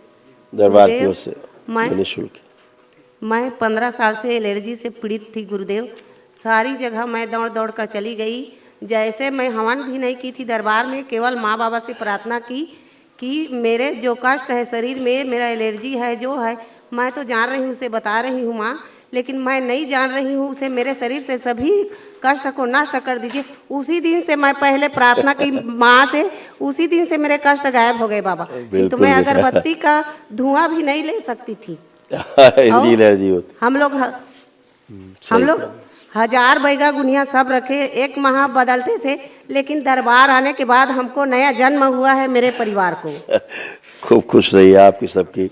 दरबार की ओर से निःशुल्क। मैं 15 साल से एलर्जी से पीड़ित थी गुरुदेव। सारी जगह मैं दौड़ दौड़ कर चली गई। जैसे मैं हवन भी नहीं की थी दरबार में, केवल माँ बाबा से प्रार्थना की कि मेरे जो कष्ट है शरीर में, मेरा एलर्जी है जो है, मैं तो जान रही हूँ, उसे बता रही हूँ माँ, लेकिन मैं नहीं जान रही हूँ उसे मेरे शरीर से सभी कष्ट को नष्ट कर दीजिए। उसी दिन से मैं पहले प्रार्थना की माँ से, उसी दिन से मेरे कष्ट गायब हो गए बाबा। तो मैं अगरबत्ती का धुआं भी नहीं ले सकती थी। एलर्जी होती। हम लोग 1000 बैगा गुनिया सब रखे, एक माह बदलते थे, लेकिन दरबार आने के बाद हमको नया जन्म हुआ है मेरे परिवार को। खूब खुश रहिए, आपकी सबकी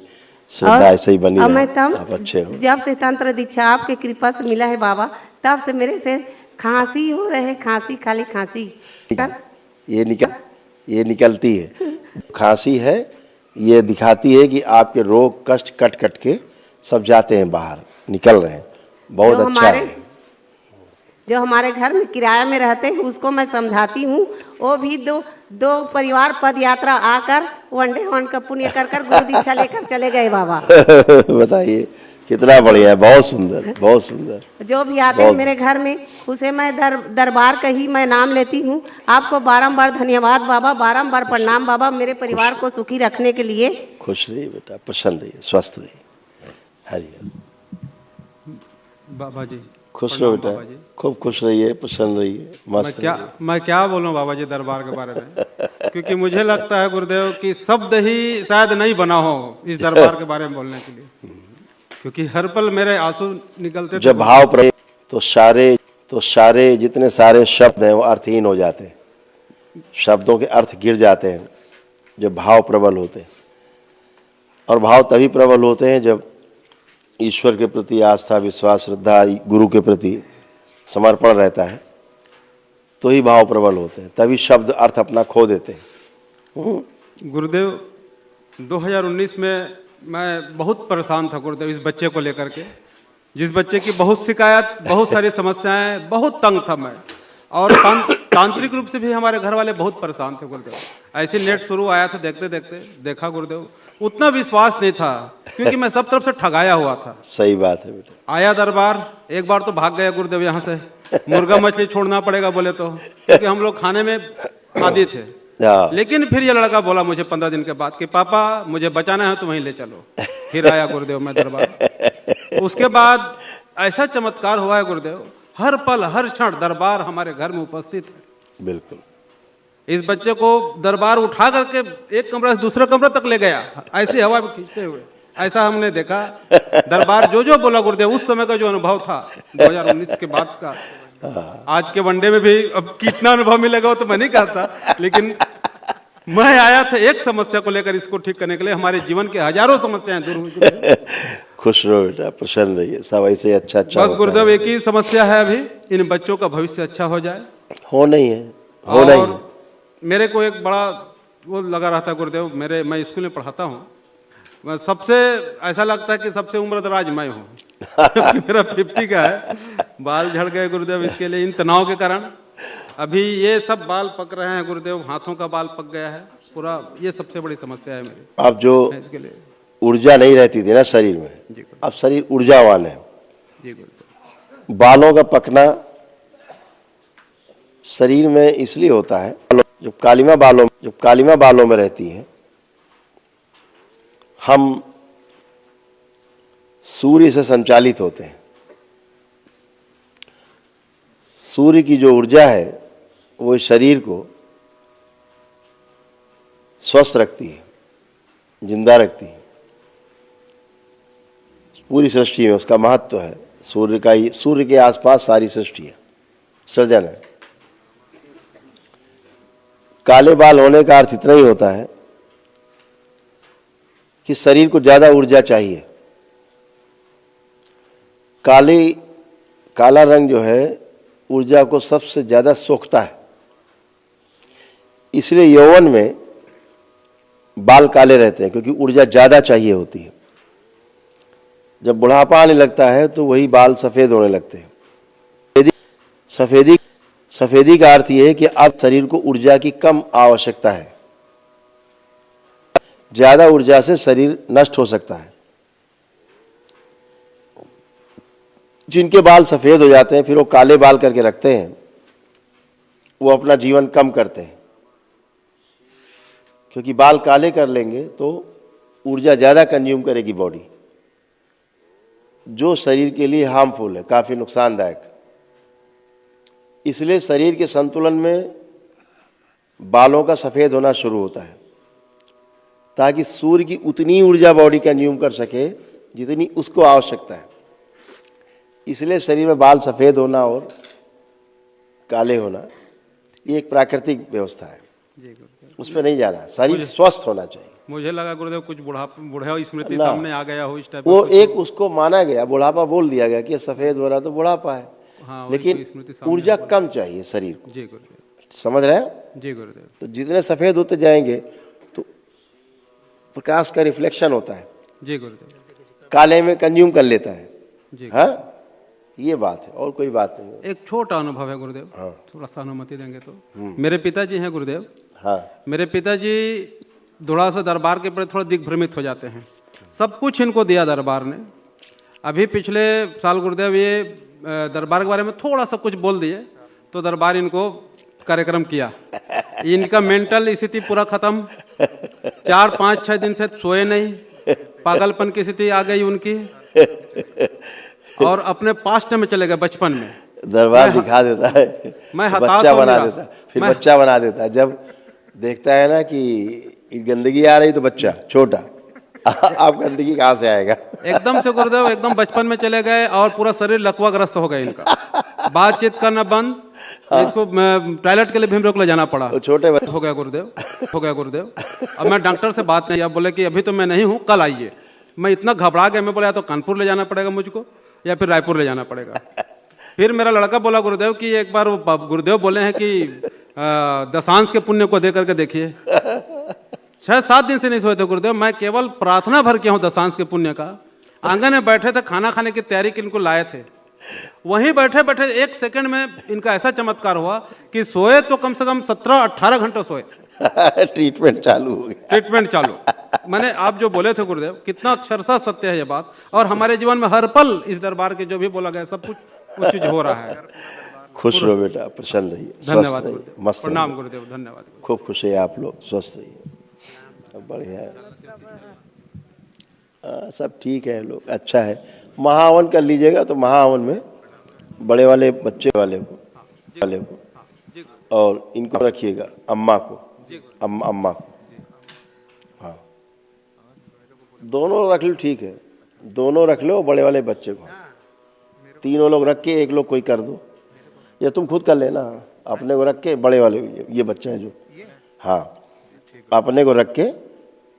श्रद्धा ऐसे ही बनी रहे, आप अच्छे हो। जब से तंत्र दीक्षा आपके कृपा से मिला है बाबा, तब से मेरे से खांसी हो रहे, खांसी, खाली खांसी। ये निकलती है खांसी है, ये दिखाती है कि आपके रोग कष्ट कट कट के सब जाते हैं बाहर, निकल रहे हैं। बहुत अच्छा है। जो हमारे घर में किराया में रहते हैं उसको मैं समझाती हूँ, वो भी दो परिवार पद यात्रा आकर वनडे वन का पुण्य कर गुरु दीक्षा लेकर चले गए बाबा। बताइए कितना बढ़िया है, बहुत सुंदर, बहुत सुंदर। जो भी आते हैं मेरे घर में उसे मैं दरबार का ही मैं नाम लेती हूँ। आपको बारंबार धन्यवाद बाबा, बारंबार प्रणाम बाबा, मेरे परिवार को सुखी रखने के लिए। खुश रहिए बेटा, प्रसन्न रहिए, स्वस्थ रहिए। हरिहर बाबा जी खुश रहो बेटा, खूब खुश रहिए, प्रसन्न रहिए, मस्त रहिए। मैं क्या बोलूं बाबा जी दरबार के बारे में, क्योंकि मुझे लगता है गुरुदेव कि शब्द ही शायद नहीं बना हो इस दरबार के बारे में बोलने के लिए, क्योंकि हर पल मेरे आंसू निकलते। जब भाव प्रेम तो सारे जितने सारे शब्द हैं वो अर्थहीन हो जाते हैं, शब्दों के अर्थ गिर जाते हैं। जब भाव प्रबल होते हैं, और भाव तभी प्रबल होते हैं जब ईश्वर के प्रति आस्था, विश्वास, श्रद्धा, गुरु के प्रति समर्पण रहता है, तो ही भाव प्रबल होते हैं, तभी शब्द अर्थ अपना खो देते हैं। गुरुदेव 2019 में मैं बहुत परेशान था गुरुदेव इस बच्चे को लेकर के, जिस बच्चे की बहुत शिकायत, बहुत सारी समस्याएं, बहुत तंग था मैं, और तांत्रिक रूप से भी हमारे घर वाले बहुत परेशान थे गुरुदेव। ऐसे नेट शुरू आया था, देखते देखते देखा गुरुदेव, उतना विश्वास नहीं था क्योंकि मैं सब तरफ से ठगाया हुआ था। सही बात है बेटा। आया दरबार, एक बार तो भाग गया गुरुदेव यहाँ से, मुर्गा मछली छोड़ना पड़ेगा बोले तो, क्योंकि हम लोग खाने में आदी थे। हाँ। लेकिन फिर ये लड़का बोला मुझे 15 दिन के बाद कि पापा मुझे बचाना है तो वहीं ले चलो। फिर आया गुरुदेव मैं दरबार। उसके बाद ऐसा चमत्कार हुआ है गुरुदेव, हर पल हर क्षण दरबार हमारे घर में उपस्थित है। बिल्कुल। इस बच्चे को दरबार उठा करके एक कमरा से दूसरे कमरे तक ले गया, ऐसी हवा में खींचते हुए, ऐसा हमने देखा। दरबार जो बोला गुरुदेव, उस समय का जो अनुभव था 2019 के बाद का, आज के वनडे में भी अब कितना अनुभव मिलेगा वो तो मैं नहीं कहता, लेकिन मैं आया था एक समस्या को लेकर इसको ठीक करने के लिए। हमारे जीवन के हजारों समस्याएं दूर हुई। खुश रहो बेटा, प्रसन्न रहिए, सब ऐसे अच्छा बस गुरुदेव एक ही समस्या है अभी, इन बच्चों का भविष्य अच्छा हो जाए। हो नहीं है, हो नहीं। और मेरे को एक बड़ा वो लगा रहा था गुरुदेव, मैं स्कूल में पढ़ाता हूँ, सबसे ऐसा लगता है कि सबसे उम्र दराज मैं हूँ। मेरा 50 का है, बाल झड़ गए गुरुदेव इसके लिए, इन तनाव के कारण। अभी ये सब बाल पक रहे हैं गुरुदेव, हाथों का बाल पक गया है पूरा, ये सबसे बड़ी समस्या है मेरी। अब जो इसके लिए ऊर्जा नहीं रहती थी ना शरीर में, अब शरीर ऊर्जावान है। जी गुरुदेव। बालों का पकना शरीर में इसलिए होता है, जब कालिमा बालों में रहती है, हम सूर्य से संचालित होते हैं। सूर्य की जो ऊर्जा है वो शरीर को स्वस्थ रखती है, जिंदा रखती है। पूरी सृष्टि में उसका महत्व है। सूर्य के आसपास सारी सृष्टि है, सृजन है। काले बाल होने का अर्थ इतना ही होता है कि शरीर को ज्यादा ऊर्जा चाहिए। काला रंग जो है ऊर्जा को सबसे ज्यादा सोखता है, इसलिए यौवन में बाल काले रहते हैं, क्योंकि ऊर्जा ज्यादा चाहिए होती है। जब बुढ़ापा आने लगता है तो वही बाल सफेद होने लगते हैं। सफेदी का अर्थ यह है कि अब शरीर को ऊर्जा की कम आवश्यकता है, ज्यादा ऊर्जा से शरीर नष्ट हो सकता है। जिनके बाल सफेद हो जाते हैं फिर वो काले बाल करके रखते हैं, वो अपना जीवन कम करते हैं, क्योंकि बाल काले कर लेंगे तो ऊर्जा ज्यादा कंज्यूम करेगी बॉडी, जो शरीर के लिए हार्मफुल है, काफी नुकसानदायक। इसलिए शरीर के संतुलन में बालों का सफेद होना शुरू होता है, ताकि सूर्य की उतनी ऊर्जा बॉडी कंज्यूम कर सके जितनी उसको आवश्यकता है। इसलिए शरीर में बाल सफेद होना और काले होना ये एक प्राकृतिक व्यवस्था है, उस पर नहीं जाना। शरीर स्वस्थ होना चाहिए। मुझे लगा गुरुदेव कुछ बुढ़ा स्मृति सामने आ गया हो इस टाइप। वो एक उसको माना गया, बुढ़ापा बोल दिया गया कि सफेद हो रहा तो बुढ़ापा है। हाँ, लेकिन ऊर्जा कम चाहिए शरीर को। जी गुरुदेव। समझ रहे हैं? जी गुरुदेव। तो जितने सफेद होते जाएंगे तो प्रकाश का रिफ्लेक्शन होता है, जी गुरुदेव, काले में कंज्यूम कर लेता है। जी हाँ, ये बात है, और कोई बात नहीं है। एक छोटा अनुभव है गुरुदेव। हाँ। थोड़ा सा अनुमति देंगे तो। मेरे पिताजी हैं गुरुदेव। हाँ। मेरे पिताजी थोड़ा सा दरबार के प्रति थोड़ा दिग्भ्रमित हो जाते हैं। सब कुछ इनको दिया दरबार ने। अभी पिछले साल गुरुदेव ये दरबार के बारे में थोड़ा सा कुछ बोल दिए तो दरबार इनको कार्यक्रम किया। इनका मेंटल स्थिति पूरा खत्म, 4, 5, 6 दिन से सोए नहीं, पागलपन की स्थिति आ गई उनकी, और अपने पास्ट में चले गए बचपन में। दरबार दिखा देता है, मैं बच्चा बना देता है, फिर बच्चा बना देता है। जब देखता है ना कि गंदगी आ रही तो बच्चा छोटा, आप गंदगी कहाँ से आएगा? एकदम से गुरुदेव एकदम बचपन में चले गए और पूरा शरीर लकवाग्रस्त हो गया इनका। बातचीत करना बंद। इसको टॉयलेट के लिए भीम रोक ले जाना पड़ा। वो छोटे बच्चे हो गया गुरुदेव। अब मैं डॉक्टर से बात नहीं, अब बोले कि अभी तो मैं नहीं हूँ, कल आइए। मैं इतना घबरा गया, मैं बोला या तो कानपुर ले जाना पड़ेगा मुझको या फिर रायपुर ले जाना पड़ेगा। फिर मेरा लड़का बोला गुरुदेव कि एक बार वो गुरुदेव बोले हैं कि दशांश के पुण्य को दे करके देखिए। 6-7 दिन से नहीं सोए थे गुरुदेव, मैं केवल प्रार्थना भर किया हूँ दशांश के पुण्य का। आंगन में बैठे थे, खाना खाने की तैयारी की, इनको लाए थे। वहीं बैठे बैठे 1 सेकंड में इनका ऐसा चमत्कार हुआ कि सोए तो कम से कम 17-18 घंटे सोए। ट्रीटमेंट चालू हो गया। ट्रीटमेंट चालू। मैंने आप जो बोले थे गुरुदेव, कितना अक्षरशः सत्य है ये बात। और हमारे जीवन में हर पल इस दरबार के जो भी बोला गया सब कुछ वो चीज हो रहा है। खुश रहो बेटा, प्रसन्न रहिए, धन्यवाद स्वस्थ रहिए, गुरुदेव, मस्त प्रणाम रहिए। गुरुदेव, धन्यवाद। खूब खुश है आप लोग, स्वस्थ रहिए, सब बढ़िया है। सब ठीक है, लोग अच्छा है। महाहवन कर लीजिएगा तो महाहवन में बड़े वाले बच्चे वाले को और इनको रखिएगा, अम्मा को, अम्मा को, हाँ दोनों रख लो, ठीक है, दोनों रख लो, बड़े वाले बच्चे को, तीनों लोग रख के एक लोग कोई कर दो, या तुम खुद कर लेना। अपने को रख के बड़े वाले, ये बच्चा है जो, हाँ अपने को रख के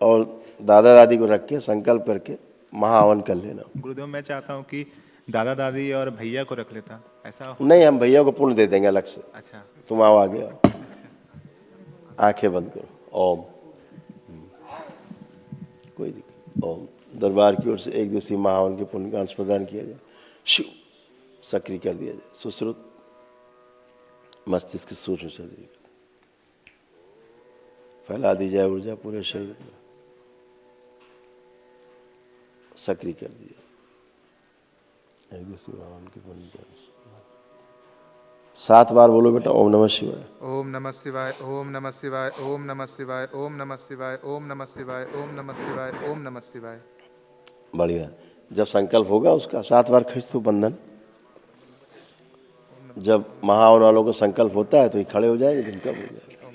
और दादा दादी को रख के संकल्प करके महाहवन कर लेना। गुरुदेव मैं चाहता हूँ कि दादा दादी और भैया को रख लेता, ऐसा हो? नहीं, हम भैया को पुण्य दे देंगे अलग से। अच्छा, तुम आओ आगे, आओ, आंखें बंद करो, ओम। कोई दिक्कत, ओम। दरबार की ओर से 1 दिवसीय महाहवन के पुण्य का अंश प्रदान किया जाए, शिव सक्रिय कर दिया जाए, सुश्रुत मस्तिष्क सूक्ष्म शरीर फैला दी जाए, ऊर्जा पूरे शरीर में सक्रिय कर दिया। 1 दिवसीय महाहवन के पुण्य का अंश 7 बार बोलो बेटा, ओम नमः शिवाय, ओम नमः शिवाय, ओम नमः शिवाय, ओम नमः शिवाय, ओम नमः शिवाय, ओम नमः शिवाय, ओम नमः शिवाय, ओम नमः शिवाय। बढ़िया। जब संकल्प होगा उसका 7 बार खींच दो बंधन। जब महाहवन वालों को संकल्प होता है तो ये खड़े हो जाएंगे, जिनका हो जाएगा।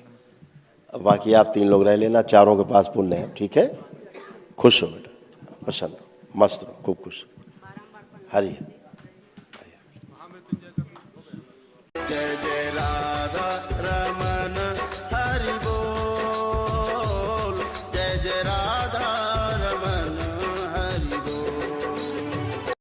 अब बाकी आप 3 लोग रह लेना, चारों के पास पुण्य है, ठीक है। खुश हो बेटा, प्रसन्न रहो, मस्त रहो, खूब खुश। हरि जय जय राधा